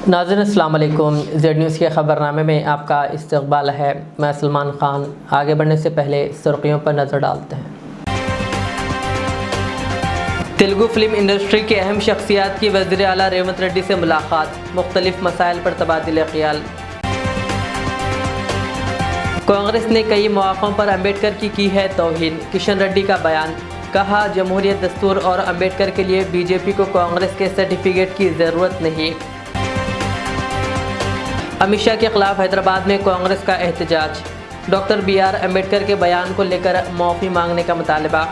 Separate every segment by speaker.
Speaker 1: नाज़रीन अस्सलाम वालेकुम। ज़ेड न्यूज़ के ख़बरनामे में आपका इस्तक़बाल है। मैं सलमान ख़ान। आगे बढ़ने से पहले सुर्ख़ियों पर नज़र डालते हैं। तेलुगु फ़िल्म इंडस्ट्री के अहम शख्सियात की वज़ीर आला रेवंत रेड्डी से मुलाकात, मुख्तलिफ मसाइल पर तबादिले ख़याल। कांग्रेस ने कई मौक़ों पर अम्बेडकर की है तौहीन, किशन रेड्डी का बयान। कहा, जमहूरियत, दस्तूर और अम्बेडकर के लिए बीजेपी को कांग्रेस के सर्टिफिकेट की ज़रूरत नहीं। अमित शाह के खिलाफ हैदराबाद में कांग्रेस का एहतजाज, डॉक्टर BR अम्बेडकर के बयान को लेकर माफ़ी मांगने का मुतालबा।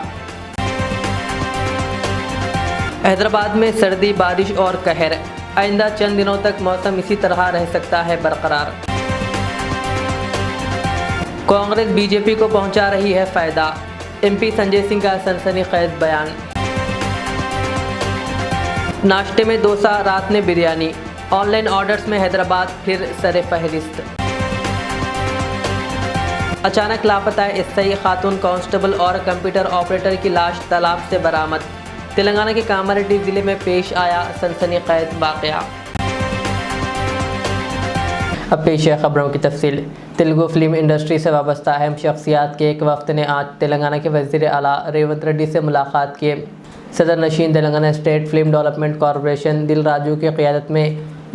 Speaker 1: हैदराबाद में सर्दी, बारिश और कहर, आइंदा चंद दिनों तक मौसम इसी तरह रह सकता है बरकरार। कांग्रेस बीजेपी को पहुंचा रही है फ़ायदा, MP संजय सिंह का सनसनीखेज़ बयान। नाश्ते में डोसा, रात में बिरयानी, ऑनलाइन ऑर्डर्स में हैदराबाद फिर सरे फहरिस्त। अचानक लापता SI खातून कांस्टेबल और कंप्यूटर ऑपरेटर की लाश तालाब से बरामद। तेलंगाना के कामारेड्डी ज़िले में पेश आया सनसनीखेज़ वाक़या। अब पेश है खबरों की तफसील। तेलुगु फिल्म इंडस्ट्री से वाबस्ता अहम शख्सियात के एक वफ्द ने आज तेलंगाना के वज़ीर आला रेवंत रेड्डी से मुलाकात की। सदर नशीन Telangana state film development corporation Dil Raju की क़ियादत में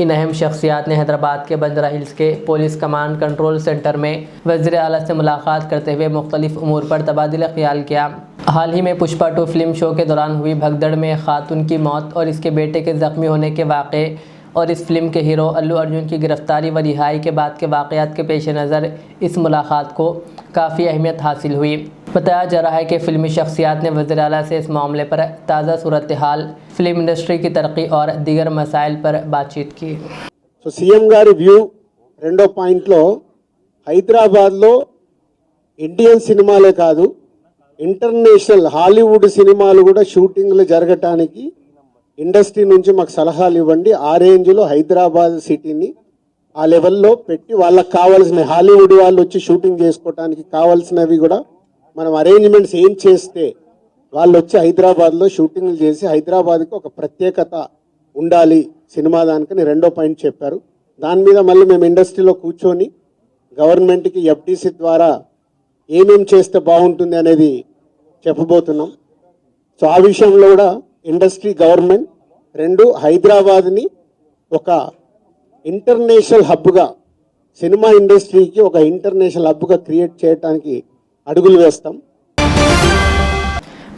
Speaker 1: इन अहम शख्सियात ने हैदराबाद के बंजारा हिल्स के पुलिस कमांड कंट्रोल सेंटर में वज़ीर आला से मुलाकात करते हुए मुख्तलिफ उमूर पर तबादिला ख्याल किया। हाल ही में पुष्पा 2 फिल्म शो के दौरान हुई भगदड़ में खातून की मौत और इसके बेटे के ज़ख्मी होने के वाक़े और इस फिल्म के हीरो अल्लू अर्जुन की गिरफ्तारी व रिहाई के बाद के वाक़यात के पेश नज़र इस मुलाकात को काफ़ी अहमियत हासिल हुई। बताया जा रहा है कि फ़िल्मी शख्सियात ने वज़ीर आला से इस मामले पर ताज़ा सूरत हाल, फिल्म इंडस्ट्री की तरक्की और दीगर मसाइल पर बातचीत की।
Speaker 2: సో సీఎం గారి వ్యూ రెండో పాయింట్లో హైదరాబాద్లో ఇండియన్ సినిమాలే కాదు ఇంటర్నేషనల్ హాలీవుడ్ సినిమాలు కూడా షూటింగ్లు జరగటానికి ఇండస్ట్రీ నుంచి మాకు సలహాలు ఇవ్వండి, ఆ రేంజ్లో హైదరాబాద్ సిటీని ఆ లెవెల్లో పెట్టి వాళ్ళకి కావాల్సిన హాలీవుడ్ వాళ్ళు వచ్చి షూటింగ్ చేసుకోవడానికి కావాల్సినవి కూడా మనం అరేంజ్మెంట్స్ ఏం చేస్తే వాళ్ళు వచ్చి హైదరాబాద్లో షూటింగ్లు చేసి హైదరాబాద్కి ఒక ప్రత్యేకత ఉండాలి సినిమా దానికని రెండో పాయింట్ చెప్పారు. దాని మీద మళ్ళీ మేము ఇండస్ట్రీలో కూర్చొని గవర్నమెంట్కి FTC ద్వారా ఏమేం చేస్తే బాగుంటుంది అనేది చెప్పబోతున్నాం. సో ఆ విషయంలో కూడా ఇండస్ట్రీ, గవర్నమెంట్ రెండు హైదరాబాద్ని ఒక ఇంటర్నేషనల్ హబ్గా, సినిమా ఇండస్ట్రీకి ఒక ఇంటర్నేషనల్ హబ్గా క్రియేట్ చేయడానికి అడుగులు వేస్తాం.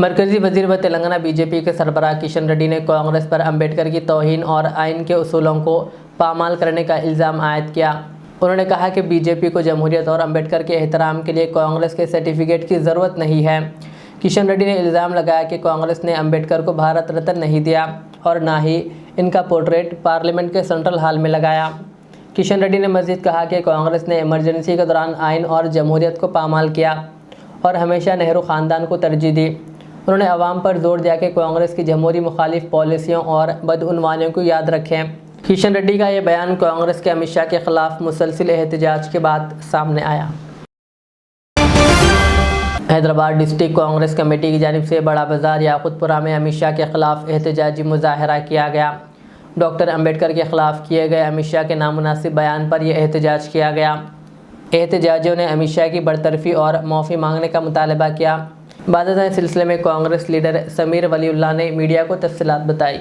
Speaker 1: मरकज़ी वज़ीर व तेलंगाना बीजेपी के सरबराह किशन रेड्डी ने कांग्रेस पर अम्बेडकर की तौहीन और आइन के उसूलों को पामाल करने का इल्ज़ाम आयद किया। उन्होंने कहा कि बीजेपी को जमहूरियत और अम्बेडकर के एहतराम के लिए कांग्रेस के सर्टिफिकेट की ज़रूरत नहीं है। किशन रेड्डी ने इल्ज़ाम लगाया कि कांग्रेस ने अम्बेडकर को भारत रत्न नहीं दिया और ना ही इनका पोर्ट्रेट पार्लियामेंट के सेंट्रल हॉल में लगाया। किशन रेड्डी ने मज़ीद कहा कि कांग्रेस ने इमरजेंसी के दौरान आइन और जमहूरियत को पामाल किया और हमेशा नेहरू ख़ानदान को तरजीह दी। उन्होंने अवाम पर जोर दिया कि कांग्रेस की जमहूरी मुखालिफ पॉलिसियों और बदउनवानियों को याद रखें। किशन रेड्डी का ये बयान कांग्रेस के अमित शाह के खिलाफ मुसलसिल एहतजाज के बाद सामने आया। हैदराबाद डिस्ट्रिक्ट कांग्रेस कमेटी की जानिब से बड़ा बाज़ार याकुतपुरा में अमित शाह के खिलाफ एहतजाजी मुजाहरा किया गया। डॉक्टर अम्बेडकर के खिलाफ किए गए अमित शाह के नामुनासिब बयान पर यह एहतजाज किया गया। एहतजाजियों ने अमित शाह की बरतरफी और माफ़ी मांगने का मुतालबा किया। बाद सिलसिले में कांग्रेस लीडर समीर वलीउल्लाह ने मीडिया को तफसीलात बताई।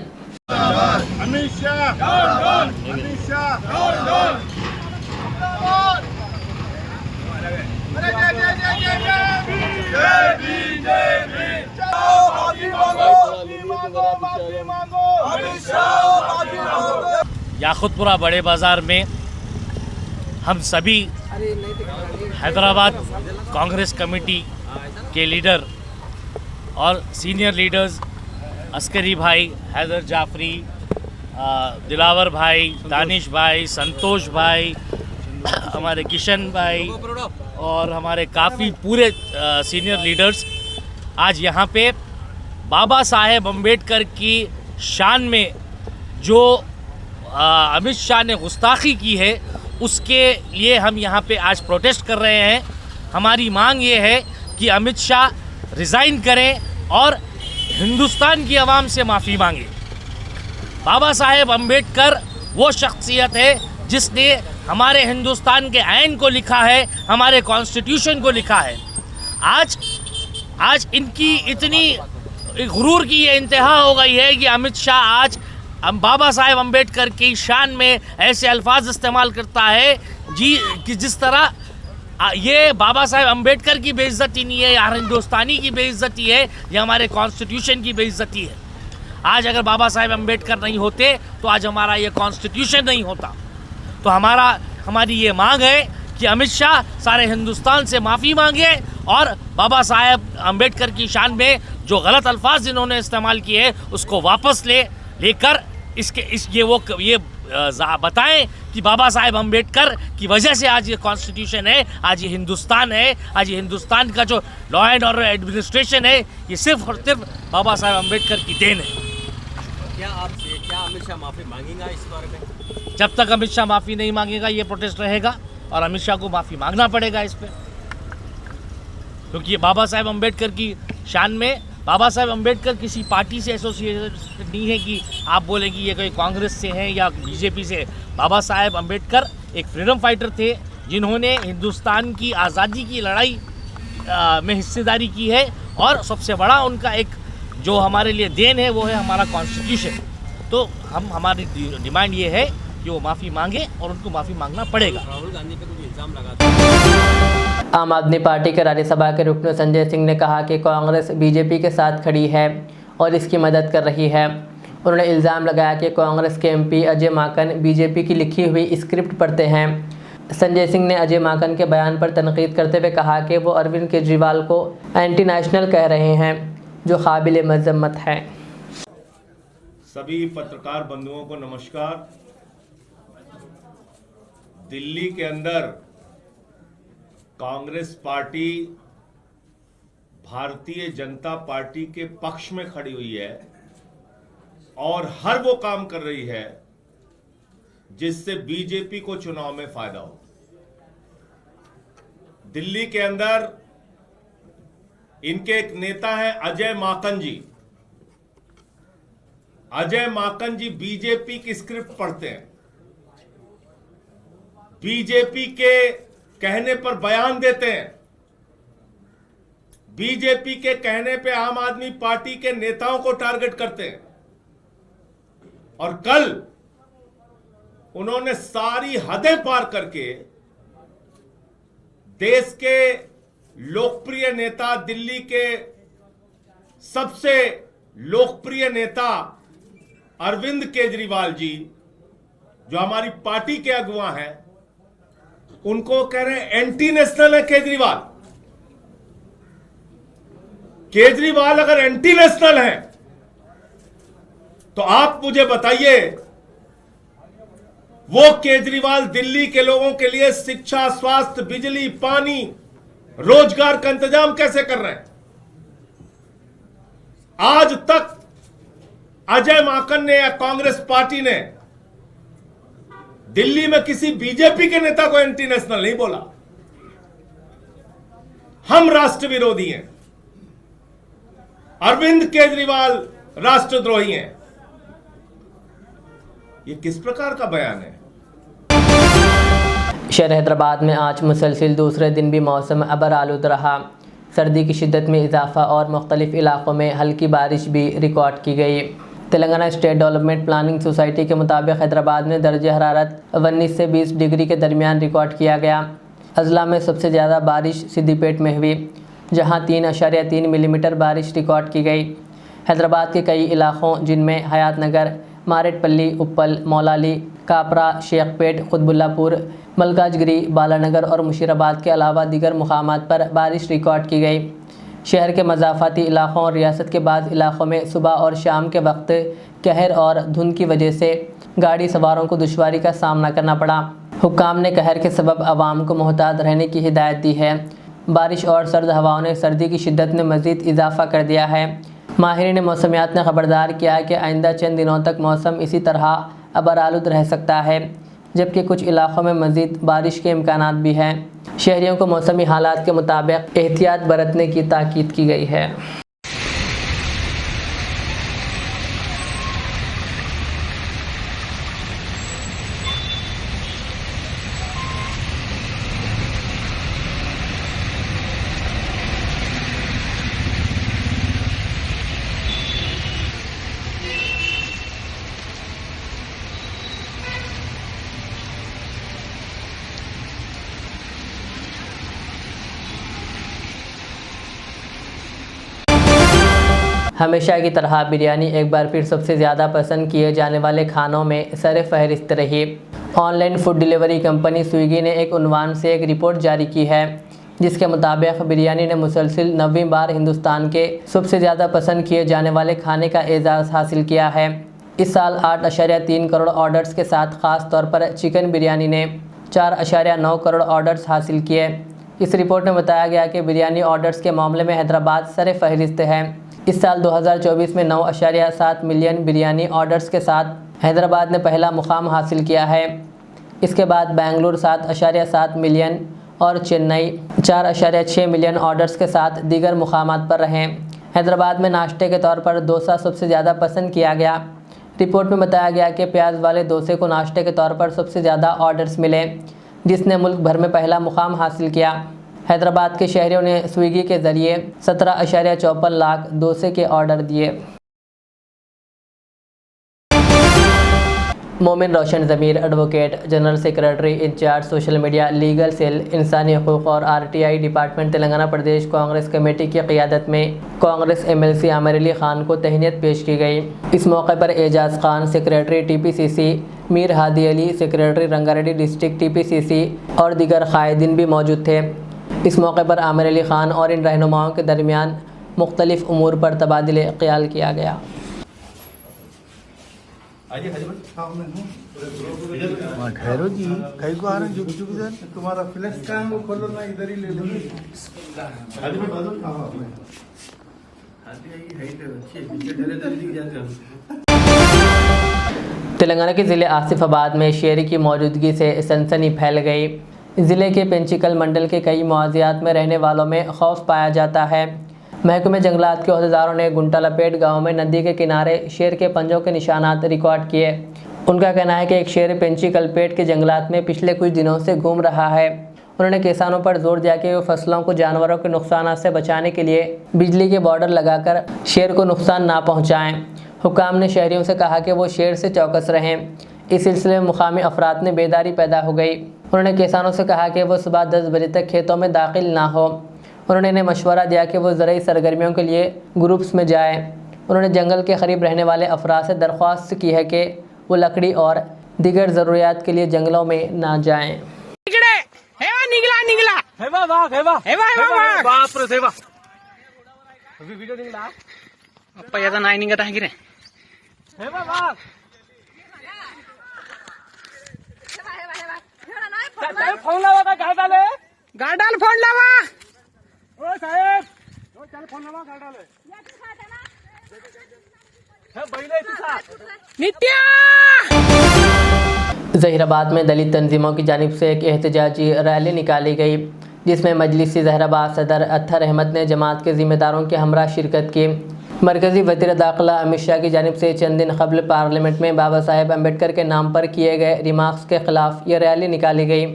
Speaker 3: याकुतपुरा बड़े बाज़ार में हम सभी हैदराबाद कांग्रेस कमेटी के लीडर और सीनियर लीडर्स अस्करी भाई, हैदर जाफरी, दिलावर भाई, दानिश भाई, संतोष भाई, हमारे किशन भाई और हमारे काफ़ी पूरे सीनियर लीडर्स आज यहाँ पे बाबा साहेब अम्बेडकर की शान में जो अमित शाह ने गुस्ताखी की है उसके लिए हम यहाँ पे आज प्रोटेस्ट कर रहे हैं। हमारी मांग ये है कि अमित शाह रिज़ाइन करें और हिंदुस्तान की आवाम से माफ़ी मांगे। बाबा साहेब अम्बेडकर वो शख्सियत है जिसने हमारे हिंदुस्तान के आइन को लिखा है, हमारे कॉन्स्टिट्यूशन को लिखा है। आज इनकी इतनी गुरूर की ये इंतहा हो गई है कि अमित शाह आज बाबा साहेब अम्बेडकर की शान में ऐसे अल्फाज इस्तेमाल करता है कि जिस तरह ये बाबा साहेब अम्बेडकर की बेइज्जती नहीं है, या हिंदुस्तानी की बेइज्जती है, या हमारे कॉन्स्टिट्यूशन की बेइज्जती है। आज अगर बाबा साहेब अम्बेडकर नहीं होते तो आज हमारा ये कॉन्स्टिट्यूशन नहीं होता। तो हमारी ये मांग है कि अमित शाह सारे हिंदुस्तान से माफ़ी मांगे और बाबा साहेब अम्बेडकर की शान में जो गलत अल्फाज इन्होंने इस्तेमाल किए उसको वापस लेकर ये बताएं कि बाबा साहेब अम्बेडकर की वजह से आज ये कॉन्स्टिट्यूशन है, आज ये हिंदुस्तान है, आज ये हिंदुस्तान का जो लॉ एंड ऑर्डर एडमिनिस्ट्रेशन है ये सिर्फ और सिर्फ बाबा साहेब अम्बेडकर की देन है।
Speaker 4: क्या अमित शाह माफ़ी मांगेगा इस बारे में?
Speaker 3: जब तक अमित शाह माफ़ी नहीं मांगेगा ये प्रोटेस्ट रहेगा और अमित शाह को माफ़ी मांगना पड़ेगा इस पर, क्योंकि ये बाबा साहेब अम्बेडकर की शान में बाबा साहेब अम्बेडकर किसी पार्टी से एसोसिएटेड नहीं है कि आप बोले कि ये कोई कांग्रेस से हैं या बीजेपी से। बाबा साहेब अम्बेडकर एक फ्रीडम फाइटर थे जिन्होंने हिंदुस्तान की आज़ादी की लड़ाई में हिस्सेदारी की है और सबसे बड़ा उनका एक जो हमारे लिए देन है वो है हमारा कॉन्स्टिट्यूशन। तो हमारी डिमांड ये है कि वो माफ़ी मांगे और उनको माफ़ी मांगना पड़ेगा।
Speaker 4: राहुल गांधी पे कुछ इल्ज़ाम लगाते हैं।
Speaker 1: आम आदमी पार्टी के राज्यसभा के रुकन संजय सिंह ने कहा कि कांग्रेस बीजेपी के साथ खड़ी है और इसकी मदद कर रही है। उन्होंने इल्ज़ाम लगाया कि कांग्रेस के एमपी अजय माकन बीजेपी की लिखी हुई स्क्रिप्ट पढ़ते हैं। संजय सिंह ने अजय माकन के बयान पर तनकीद करते हुए कहा कि वो अरविंद केजरीवाल को एंटी नेशनल कह रहे हैं, जो काबिल मजम्मत है।
Speaker 5: सभी पत्रकार बंधुओं को नमस्कार। दिल्ली के अंदर कांग्रेस पार्टी भारतीय जनता पार्टी के पक्ष में खड़ी हुई है और हर वो काम कर रही है जिससे बीजेपी को चुनाव में फायदा हो। दिल्ली के अंदर इनके एक नेता हैं अजय माकन जी। अजय माकन जी बीजेपी की स्क्रिप्ट पढ़ते हैं, बीजेपी के कहने पर बयान देते हैं, बीजेपी के कहने पे आम आदमी पार्टी के नेताओं को टारगेट करते हैं। और कल उन्होंने सारी हदें पार करके देश के लोकप्रिय नेता, दिल्ली के सबसे लोकप्रिय नेता अरविंद केजरीवाल जी, जो हमारी पार्टी के अगुवा हैं, उनको कह रहे हैं एंटी नेशनल है केजरीवाल। केजरीवाल अगर एंटी नेशनल है तो आप मुझे बताइए वो केजरीवाल दिल्ली के लोगों के लिए शिक्षा, स्वास्थ्य, बिजली, पानी, रोजगार का इंतजाम कैसे कर रहे हैं? आज तक अजय माकन ने या कांग्रेस पार्टी ने दिल्ली में किसी बीजेपी के नेता को एंटी नेशनल नहीं बोला। हम राष्ट्र विरोधी हैं, अरविंद केजरीवाल राष्ट्रद्रोही हैं। ये किस प्रकार का बयान है?
Speaker 1: शहर हैदराबाद में आज मुसलसिल दूसरे दिन भी मौसम अबर आलूद रहा। सर्दी की शिद्दत में इजाफा और मुख्तलिफ इलाकों में हल्की बारिश भी रिकॉर्ड की गई। Telangana state development planning society के मुताबिक हैदराबाद में दर्ज हरारत 19 से 20 डिग्री के दरमियान रिकॉर्ड किया गया। अजला में सबसे ज़्यादा बारिश सिद्दीपेट में हुई, जहां 3.3 मिलीमीटर बारिश रिकॉर्ड की गई। हैदराबाद के कई इलाकों जिनमें हयात नगर, मारेटपल्ली, उप्पल, मौलाली, कापरा, शेखपेट, खुतबुल्लापुर, मलकाजगिरी, बालानगर और मुशीराबाद के अलावा दीगर मुकामात पर बारिश रिकॉर्ड की गई। शहर के मज़ाफ़ाती इलाक़ों और रियासत के बाद इलाक़ों में सुबह और शाम के वक्त कहर और धुंध की वजह से गाड़ी सवारों को दुश्वारी का सामना करना पड़ा। हुक्काम ने कहर के सबब आवाम को मोहतात रहने की हिदायत दी है। बारिश और सर्द हवाओं ने सर्दी की शिद्दत में मज़ीद इजाफ़ा कर दिया है। माहिरीन मौसमियात ने ख़बरदार किया है कि आइंदा चंद दिनों तक मौसम इसी तरह अबरालुद रह सकता है, जबकि कुछ इलाक़ों में मज़ीद बारिश के इम्कानात भी हैं। शहरियों को मौसमी हालात के मुताबिक एहतियात बरतने की ताकीद की गई है। हमेशा की तरह बिरयानी एक बार फिर सबसे ज़्यादा पसंद किए जाने वाले खानों में सर फहरिस्त रही। Online food delivery company Swiggy ने एक उन्वान से एक रिपोर्ट जारी की है, जिसके मुताबिक बिरयानी ने मुसलसिल 9वीं बार हिंदुस्तान के सबसे ज़्यादा पसंद किए जाने वाले खाने का एजाज़ हासिल किया है। इस साल 8.3 करोड़ ऑर्डर्स के साथ ख़ास तौर पर चिकन बिरयानी ने 4.9 करोड़ ऑर्डर्स हासिल किए। इस रिपोर्ट में बताया गया कि बिरयानी ऑर्डर्स के मामले में हैदराबाद सर फहरिस्त है। इस साल 2024 में 9.7 मिलियन बिरयानी ऑर्डर्स के साथ हैदराबाद ने पहला मुकाम हासिल किया है। इसके बाद बेंगलुरु 7.7 मिलियन और चेन्नई 4.6 मिलियन ऑर्डर्स के साथ दीगर मुकामात पर रहे। हैदराबाद में नाश्ते के तौर पर डोसा सबसे ज़्यादा पसंद किया गया। रिपोर्ट में बताया गया कि प्याज वाले डोसे को नाश्ते के तौर पर सबसे ज़्यादा ऑर्डर्स मिले, जिसने मुल्क भर में पहला मुकाम हासिल किया। हैदराबाद के शहरियों ने स्विगी के ज़रिए 17.54 लाख डोसे के ऑर्डर दिए। Momin Roshan Zameer, advocate general secretary incharge social media legal cell इंसानी हकूक़ और RTI department Telangana Pradesh Congress committee की क़ियादत में कांग्रेस MLC आमिर अली ख़ान को तहनीत पेश की गई। इस मौके पर Ejaz Khan secretary TPCC, Mir Hadi Ali secretary Rangareddy district TPCC और दीगर कायदीन भी मौजूद थे। इस मौके पर आमिर अली ख़ान और इन रहनुमाओं के दरमियान मुख्तलिफ़ उमूर पर तबादिले ख़याल किया गया।
Speaker 6: ठहरो जी, कई को आ रहे हैं जुग जुग इधर। तुम्हारा फ्लेक्स का है वो खोलो ना, इधर ही ले लो।
Speaker 1: तेलंगाना के ज़िले आसिफाबाद में शेर की मौजूदगी से सनसनी फैल गई। ज़िले के पेंचिकल मंडल के कई मुआज़ियात में रहने वालों में खौफ पाया जाता है। महकमे जंगलात के अहदेदारों ने गुंटालपेट गांव में नदी के किनारे शेर के पंजों के निशानात रिकॉर्ड किए। उनका कहना है कि एक शेर पेंचिकलपेट के जंगलात में पिछले कुछ दिनों से घूम रहा है। उन्होंने किसानों पर जोर दिया कि वो फसलों को जानवरों के नुकसान से बचाने के लिए बिजली के बॉर्डर लगाकर शेर को नुकसान ना पहुँचाएँ। हुक्काम ने शहरियों से कहा कि वो शेर से चौकस रहें। इस सिलसिले में मुकामी अफराद में बेदारी पैदा हो गई। उन्होंने किसानों से कहा कि वो सुबह 10 बजे तक खेतों में दाखिल ना हो। उन्होंने इन्हें मशवरा दिया कि वो ज़रूरी सरगर्मियों के लिए ग्रुप्स में जाएं। उन्होंने जंगल के करीब रहने वाले अफराद से दरख्वास्त की है कि वो लकड़ी और दीगर ज़रूरियात के लिए जंगलों में ना जाएं।
Speaker 7: गाडाल फोन लावा
Speaker 1: ज़हीराबाद में दलित तंजीमों की जानिब से एक एहतजाजी रैली निकाली गई, जिसमें मजलिसी ज़हीराबाद सदर अत्तर अहमद ने जमात के ज़िम्मेदारों के हमरा शिरकत की। मरकज़ी वज़ीर दाखिला अमित शाह की जानिब से चंद दिन कबल पार्लियामेंट में बाबा साहेब अम्बेडकर के नाम पर किए गए रिमार्क्स के ख़िलाफ़ ये रैली निकाली गई।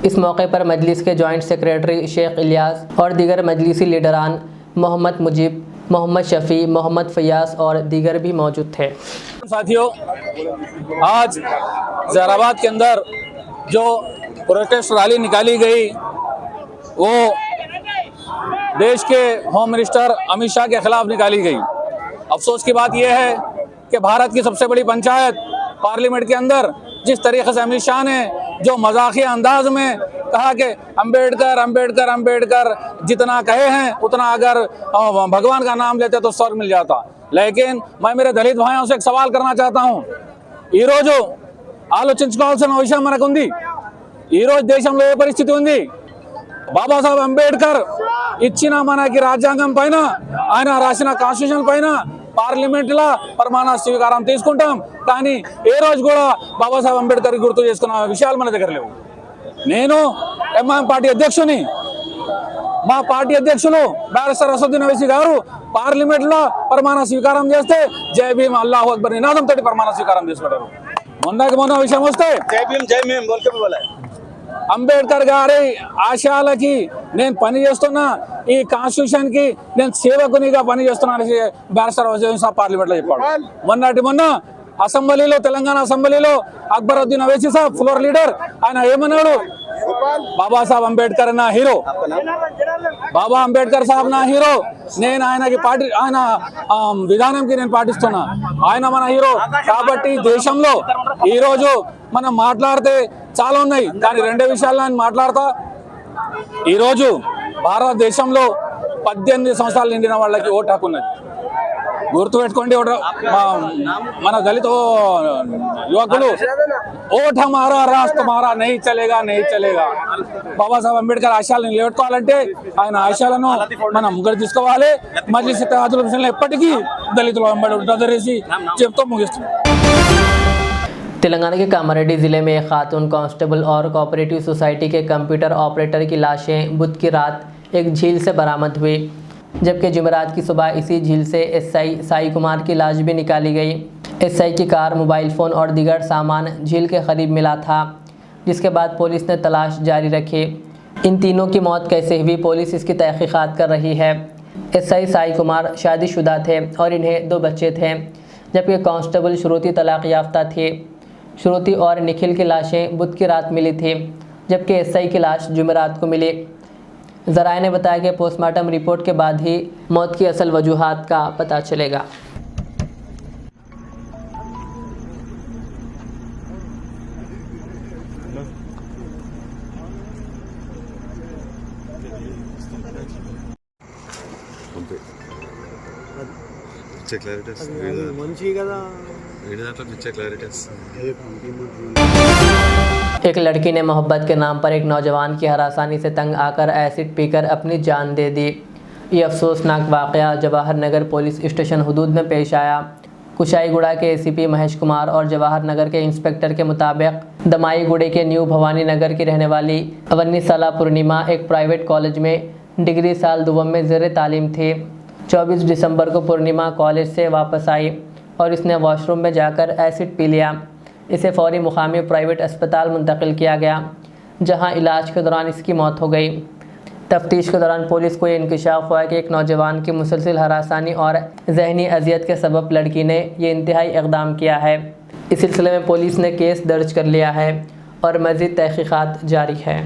Speaker 1: इस मौके पर मजलिस के जॉइंट सेक्रेटरी शेख इलियास और दीगर मजलिसी लीडरान मोहम्मद मुजीब, मोहम्मद शफ़ी, मोहम्मद फयास और दीगर भी मौजूद थे।
Speaker 8: साथियों, आज ज़हीराबाद के अंदर जो प्रोटेस्ट रैली निकाली गई वो देश के होम मिनिस्टर अमित शाह के खिलाफ निकाली गई। अफसोस की बात यह है कि भारत की सबसे बड़ी पंचायत पार्लियामेंट के अंदर जिस तरीके से अमित शाह ने जो मजाकिया अंदाज में कहा कि अम्बेडकर अम्बेडकर अम्बेडकर जितना कहे हैं उतना अगर भगवान का नाम लेते तो स्वर्ग मिल जाता। लेकिन मैं मेरे दलित भाइयों से एक सवाल करना चाहता हूँ। ఈ రోజు ఆలోచించుకోవాల్సిన విషయం మనకు ఉంది। ఈ రోజు దేశంలో ఏ పరిస్థితి ఉంది? బాబాసాహెబ్ అంబేద్కర్ ఇచ్చిన మనకి రాజ్యాంగం పైన ఆయన రాసిన కాన్స్టిట్యూషన్ పైన పార్లమెంట్లో ప్రమాణ స్వీకారం తీసుకుంటాం, కానీ ఏ రోజు కూడా బాబాసాహెబ్ అంబేద్కర్ గుర్తు చేసుకున్న విషయాలు మన దగ్గర లేవు। నేను ఎంఐఎం పార్టీ అధ్యక్షుని, మా పార్టీ అధ్యక్షులు బారిస్టర్ అసదుద్దీన్ ఓవైసీ గారు పార్లమెంట్లో ప్రమాణ స్వీకారం చేస్తే జై భీమ్ అల్లాహు అక్బర్ నినాదంతో ప్రమాణ స్వీకారం చేసుకుంటారు। మొన్న విషయం వస్తే జై భీమ్ జై భీమ్ బోల్కే అంబేద్కర్ గారి ఆశయాలకి నేను పని చేస్తున్నా, ఈ కాన్స్టిట్యూషన్ కి నేను సేవకునిగా పని చేస్తున్నానని బారిస్టర్ ఓవైసీ సాబ్ పార్లమెంట్లో చెప్పాడు। మొన్న అసెంబ్లీలో, తెలంగాణ అసెంబ్లీలో అక్బరుద్దీన్ ఓవైసీ సాబ్ ఫ్లోర్ లీడర్ ఆయన ఏమన్నాడు? బాబా సాహెబ్ అంబేద్కర్ నా హీరో, బాబా అంబేద్కర్ సాహబ్ నా హీరో, నేను ఆయనకి ఆయన విధానంకి నేను పాటిస్తున్నా. ఆయన మన హీరో కాబట్టి దేశంలో ఈరోజు మనం మాట్లాడితే చాలా ఉన్నాయి, కానీ రెండే విషయాలు నేను మాట్లాడతా. ఈరోజు భారతదేశంలో 18 సంవత్సరాలు నిండిన వాళ్ళకి ఓటు హక్కు ఉన్నది. గుర్తుపెట్టుకోండి, మన దళిత యువకులు ఓట్ హమారా రాష్ట్ర హమారా నహీ చలేగా నహీ చలేగా. బాబాసాహెబ్ అంబేద్కర్ ఆశయాలను నిలబెట్టుకోవాలంటే ఆయన ఆశయాలను మనం ముంగడు తీసుకోవాలి. మజ్లిస్ ఇత్తెహాదుల్ ముస్లిమీన్ ఎప్పటికీ దళితులు వెంబడి ఉంటుందనేసి చెప్తూ ముగిస్తున్నాం.
Speaker 1: तेलंगाना के कामारेड्डी जिले में एक खातून कांस्टेबल और कोऑपरेटिव सोसाइटी के कंप्यूटर ऑपरेटर की लाशें बुध की रात एक झील से बरामद हुई, जबकि जुमेरात की सुबह इसी झील से एसआई साई कुमार की लाश भी निकाली गई। एसआई की कार, मोबाइल फ़ोन और दीगर सामान झील के करीब मिला था, जिसके बाद पुलिस ने तलाश जारी रखी। इन तीनों की मौत कैसे हुई, पुलिस इसकी तहकीकात कर रही है। एसआई साई कुमार शादीशुदा थे और इन्हें 2 बच्चे थे, जबकि कांस्टेबल श्रुति तलाक याफ्ता थी। श्रुति और निखिल की लाशें बुध की रात मिली थी, जबकि एसआई की लाश जुमेरात को मिली। ज़राए ने बताया कि पोस्टमार्टम रिपोर्ट के बाद ही मौत की असल वजूहात का पता चलेगा। एक लड़की ने मोहब्बत के नाम पर एक नौजवान की हरासानी से तंग आकर एसिड पीकर अपनी जान दे दी। ये अफसोसनाक वाक़या जवाहर नगर पुलिस स्टेशन हदूद में पेश आया। कुशाईगुड़ा के एसीपी महेश कुमार और जवाहर नगर के इंस्पेक्टर के मुताबिक दमाईगुड़े के न्यू भवानी नगर की रहने वाली 19 साला पूर्णिमा एक प्राइवेट कॉलेज में डिग्री साल दुवम में ज़ेर तालीम थी। 24 दिसंबर को पूर्णिमा कॉलेज से वापस आई और इसने वॉशरूम में जाकर एसिड पी लिया। इसे फौरी मुकामी प्राइवेट अस्पताल मुंतकिल किया गया, जहां इलाज के दौरान इसकी मौत हो गई। तफ्तीश के दौरान पुलिस को ये इंकशाफ हुआ कि एक नौजवान की मुसलसल हरासानी और जहनी अजियत के सबब लड़की ने ये इंतहाई इक़दाम किया है। इस सिलसिले में पुलिस ने केस दर्ज कर लिया है और मज़ीद तहक़ीक़ात जारी है।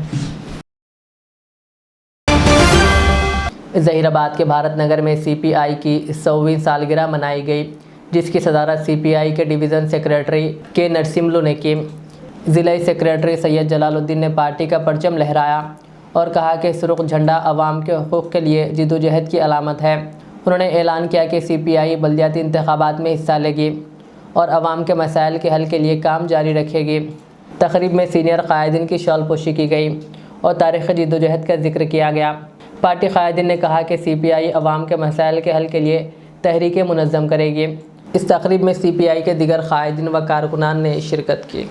Speaker 1: ज़हीराबाद के भारत नगर में CPI की 100वीं सालगिरह मनाई गई, जिसकी सदारत CPI के डिवीज़न सेक्रेटरी के नरसिम्लू ने की। ज़िला सेक्रेटरी सैयद जलालुद्दीन ने पार्टी का परचम लहराया और कहा कि सुर्ख झंडा अवाम के हुकूक़ के लिए जिद्दोजहद की अलामत है। उन्होंने ऐलान किया कि CPI बल्दियाती इंतखाबात में हिस्सा लेगी और अवाम के मसाइल के हल के लिए काम जारी रखेगी। तकरीब में सीनियर कायदीन की शॉलपोशी की गई और तारीख़ जिद्दोजहद का जिक्र किया गया। पार्टी कायदीन ने कहा कि CPI अवाम के मसाइल के हल के लिए तहरीकें मुनज़्ज़म करेगी। इस तकरीब में CPI के दीगर कायदीन व कारकुनान ने शिरकत की।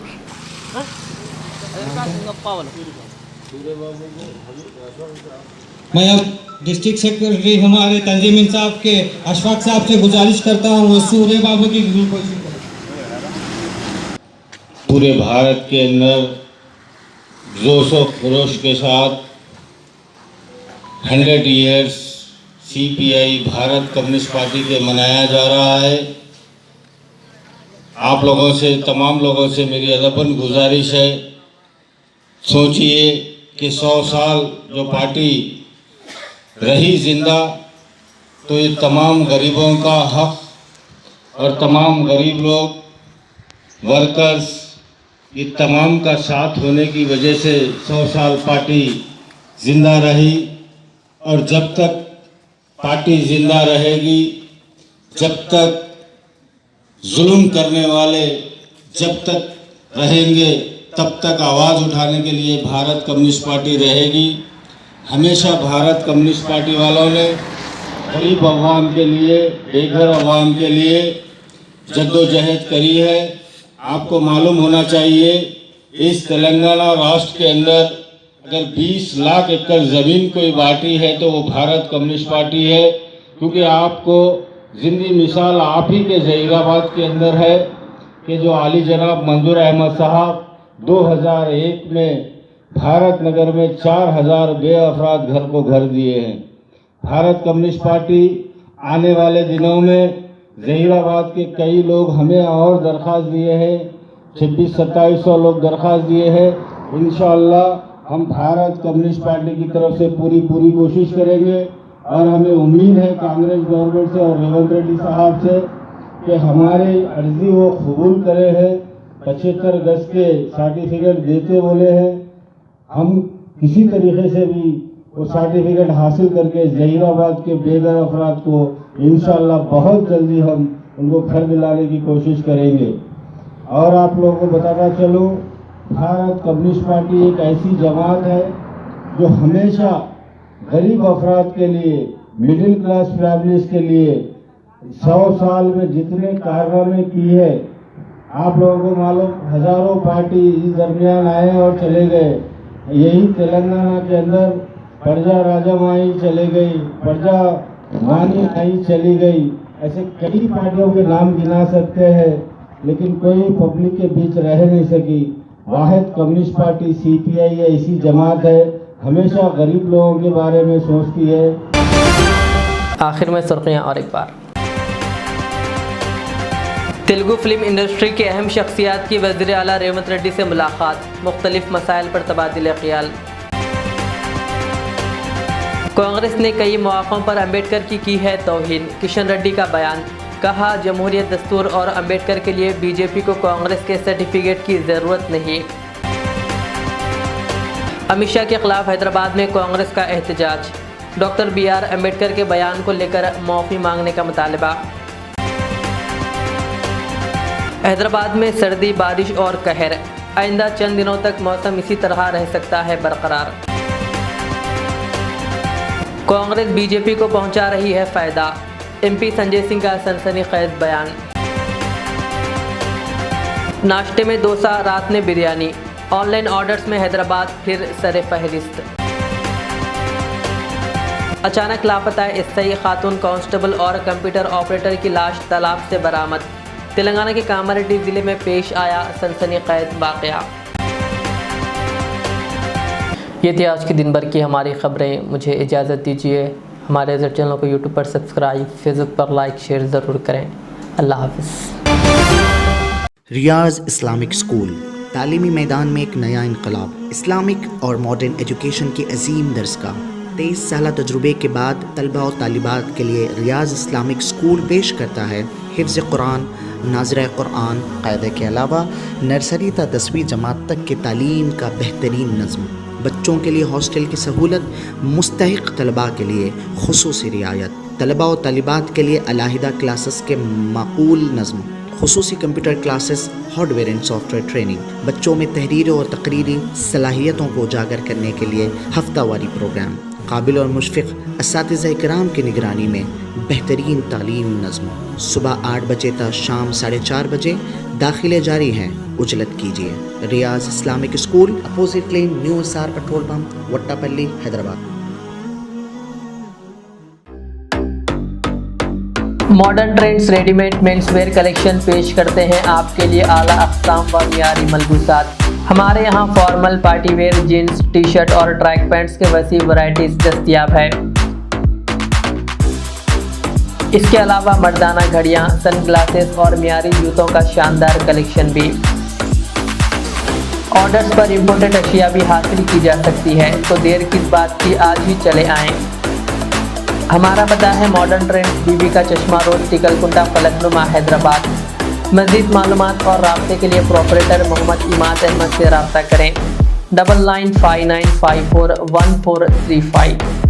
Speaker 9: मैं अब डिस्ट्रिक्ट सेक्रेटरी हमारे तंजीम इंसाफ के अशफाक साहब से गुजारिश करता हूँ वो सूर्य बाबू की ग्लूकोज
Speaker 10: पूरे भारत के अंदर जोश व खरोश के साथ 100 years CPI Bharat communist party के मनाया जा रहा है। आप लोगों से, तमाम लोगों से मेरी अदबन गुजारिश है, सोचिए कि 100 साल जो पार्टी रही जिंदा, तो ये तमाम गरीबों का हक और तमाम गरीब लोग, वर्कर्स, ये तमाम का साथ होने की वजह से 100 साल पार्टी जिंदा रही। और जब तक पार्टी जिंदा रहेगी, जब तक जुल्म करने वाले जब तक रहेंगे, तब तक आवाज़ उठाने के लिए भारत कम्युनिस्ट पार्टी रहेगी। हमेशा भारत कम्युनिस्ट पार्टी वालों ने गरीब अवाम के लिए, बेघर अवाम के लिए जद्दोजहद करी है। आपको मालूम होना चाहिए, इस तेलंगाना राष्ट्र के अंदर अगर 20 लाख एकड़ ज़मीन कोई बांटी है तो वो भारत कम्युनिस्ट पार्टी है। क्योंकि आपको जिंदी मिसाल आप ही के ज़हीराबाद के अंदर है कि जो आली जनाब मंजूर अहमद साहब 2001 में भारत नगर में 4000 बेअफराद घर को घर दिए हैं। भारत कम्युनिस्ट पार्टी आने वाले दिनों में ज़हीराबाद के कई लोग हमें और दरख्वास्त दिए हैं, 2600-2700 लोग दरख्वास्त दिए हैं। इंशाअल्लाह हम भारत कम्युनिस्ट पार्टी की तरफ से पूरी कोशिश करेंगे और हमें उम्मीद है कांग्रेस गवर्नमेंट से और रेवंत रेड्डी साहब से कि हमारी अर्जी वो कबूल करे हैं। 75 गज के सर्टिफिकेट देते बोले हैं, हम किसी तरीके से भी वो सर्टिफिकेट हासिल करके जहीराबाद के बेघर अफराद को इंशाअल्लाह बहुत जल्दी हम उनको घर दिलाने की कोशिश करेंगे। और आप लोगों को बताता चलो, भारत कम्युनिस्ट पार्टी एक ऐसी जमात है जो हमेशा गरीब अफराद के लिए, मिडिल क्लास फैमिलीज के लिए 100 साल में जितने कारनामे की है, आप लोगों को मालूम, हजारों पार्टी इस दरमियान आए और चले गए। यही तेलंगाना के अंदर प्रजा राजामाई चले गई, प्रजा वानी आई चली गई, ऐसे कई पार्टियों के नाम गिना सकते हैं, लेकिन कोई पब्लिक के बीच रह नहीं सकी। वाहिद कम्युनिस्ट पार्टी CPI ऐसी जमात है, हमेशा गरीब लोगों के बारे में सोचती है।
Speaker 1: आखिर में सुर्खियां और एक बार। तेलुगु फिल्म इंडस्ट्री के अहम शख्सियात की वज़ीर आला रेवंत रेड्डी से मुलाकात, मुख्तलिफ मसाइल पर तबादिले ख्याल। कांग्रेस ने कई मौक़ों पर अम्बेडकर की है तौहीन, किशन रेड्डी का बयान। कहा, जमहूरियत, दस्तूर और अम्बेडकर के लिए बीजेपी को कांग्रेस के सर्टिफिकेट की ज़रूरत नहीं। अमित शाह के खिलाफ हैदराबाद में कांग्रेस का एहतजाज, डॉक्टर BR अम्बेडकर के बयान को लेकर माफ़ी मांगने का मुतालबा। हैदराबाद में सर्दी, बारिश और कहर, आइंदा चंद दिनों तक मौसम इसी तरह रह सकता है बरकरार। कांग्रेस बीजेपी को पहुंचा रही है फ़ायदा, MP संजय सिंह का सनसनीखेज़ बयान। नाश्ते में डोसा, रात में बिरयानी, ऑनलाइन ऑर्डर्स में हैदराबाद फिर सरे फहरिस्त। अचानक लापता SI खातून कांस्टेबल और कंप्यूटर ऑपरेटर की लाश तालाब से बरामद। तेलंगाना के कामारेड्डी ज़िले में पेश आया सनसनीखेज़ वाक़या। ये थी आज के दिन भर की हमारी ख़बरें। मुझे इजाज़त दीजिए। हमारे चैनल को यूट्यूब पर सब्सक्राइब, फेसबुक पर लाइक, शेयर ज़रूर करें। अल्लाह हाफ़िज़।
Speaker 11: रियाज इस्लामिक स्कूल, तालीमी मैदान में एक नया इनकलाब। इस्लामिक और मॉडर्न एजुकेशन की अजीम दरसगाह। 23 साल तजुर्बे के बाद तलबा और तालिबात के लिए रियाज इस्लामिक स्कूल पेश करता है हिफ्ज़ कुरान, नाज़िरा कुरान, क़ायदे के अलावा नर्सरी ता 10वीं जमात तक की तालीम का बेहतरीन नज़्म। बच्चों के लिए हॉस्टल की सहूलत, मुस्तहिक़ तलबा के लिए खुसूसी रियायत, तलबा और तालिबात के लिए अलहदा क्लासेस के माकूल नज़्म, खुसूसी computer classes, hardware and software training. बच्चों में तहरीरी और तकरीरी सलाहियतों को उजागर करने के लिए हफ्तावारी प्रोग्राम। काबिल और मुशफ़िक़ असातिज़ा इकराम की निगरानी में बेहतरीन तालीम नज़्म। सुबह 8 बजे तक शाम 4:30 बजे दाखिले जारी हैं, उजलत कीजिए। Riaz Islamic school, opposite lane, new SR petrol pump, Vattapalli, Hyderabad.
Speaker 1: Modern trends readymade menswear collection पेश करते हैं आपके लिए आला अक़साम व मियारी मलबूसात। हमारे यहाँ formal, party wear, jeans, t-shirt और ट्रैक पैंट्स के वसी वैरायटीज दस्तयाब है। इसके अलावा मर्दाना घड़ियाँ, सन ग्लासेस और मियारी जूतों का शानदार कलेक्शन भी। ऑर्डर्स पर इम्पोर्टेड अशिया भी हासिल की जा सकती है, तो देर किस बात की, आज ही चले आएँ। हमारा पता है मॉडर्न ट्रेंड्स, बीबी का चश्मा रोड, टिकलकुंडा, फलकनुमा, हैदराबाद। मज़ीद मालूमात और राब्ते के लिए प्रोपरेटर मोहम्मद इमाद अहमद से रब्ता करें। 9959541435।